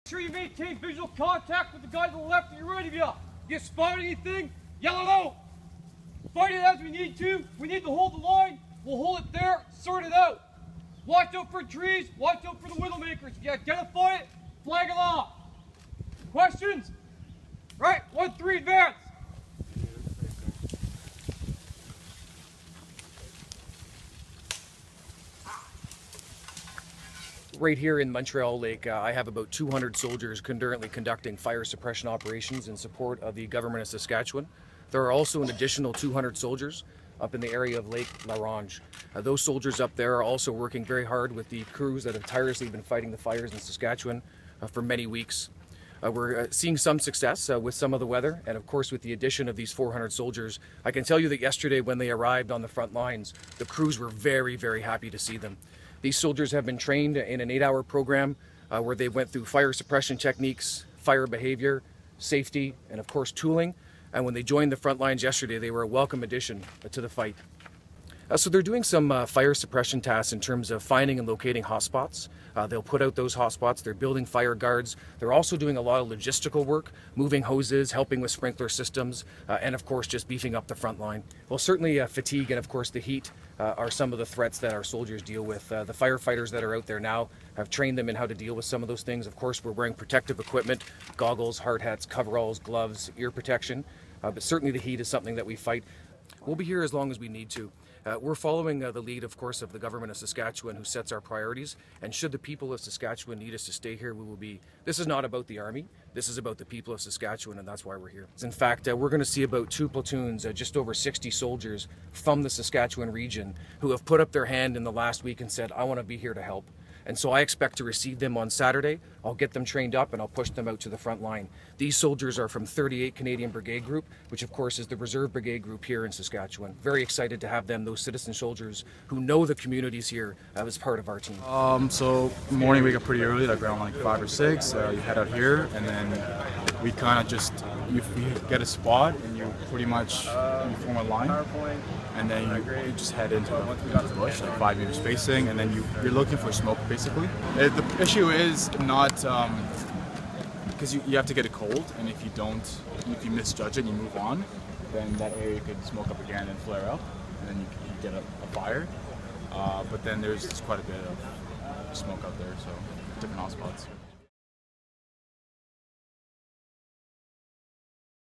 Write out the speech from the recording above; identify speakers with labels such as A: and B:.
A: Sure you maintain visual contact with the guy to the left and right of you. You spot anything, yell it out. Fight it as we need to. We need to hold the line. We'll hold it there, sort it out. Watch out for trees, watch out for the widowmakers. If you identify it, flag it off. Questions? Right, 1-3 advance.
B: Right here in Montreal Lake, I have about 200 soldiers currently conducting fire suppression operations in support of the government of Saskatchewan. There are also an additional 200 soldiers up in the area of Lake La Ronge. Those soldiers up there are also working very hard with the crews that have tirelessly been fighting the fires in Saskatchewan for many weeks. We're seeing some success with some of the weather, and of course with the addition of these 400 soldiers. I can tell you that yesterday when they arrived on the front lines, the crews were very, very happy to see them. These soldiers have been trained in an 8-hour program where they went through fire suppression techniques, fire behavior, safety, and of course tooling. And when they joined the front lines yesterday, they were a welcome addition to the fight. So they're doing some fire suppression tasks in terms of finding and locating hotspots. They'll put out those hotspots. They're building fire guards. They're also doing a lot of logistical work, moving hoses, helping with sprinkler systems, and of course just beefing up the front line. Well, certainly fatigue and of course the heat are some of the threats that our soldiers deal with. The firefighters that are out there now have trained them in how to deal with some of those things. Of course, we're wearing protective equipment, goggles, hard hats, coveralls, gloves, ear protection. But certainly the heat is something that we fight. We'll be here as long as we need to. We're following the lead, of course, of the government of Saskatchewan, who sets our priorities. And should the people of Saskatchewan need us to stay here, we will be. This is not about the army. This is about the people of Saskatchewan, and that's why we're here. In fact, we're going to see about 2 platoons, just over 60 soldiers from the Saskatchewan region who have put up their hand in the last week and said, I want to be here to help. And so I expect to receive them on Saturday. I'll get them trained up and I'll push them out to the front line. These soldiers are from 38 Canadian Brigade Group, which of course is the Reserve Brigade Group here in Saskatchewan. Very excited to have them, those citizen soldiers who know the communities here as part of our team.
C: So morning we get pretty early, like around like 5 or 6. You head out here and then we kind of just, you get a spot and you pretty much you form a line. And then you just head into the bush, like 5 meter spacing, and then you're looking for smoke basically. The issue is not, because you have to get it cold, and if you misjudge it and you move on, then that area could smoke up again and flare up, and then you get a fire. But then there's quite a bit of smoke out there, so different hotspots.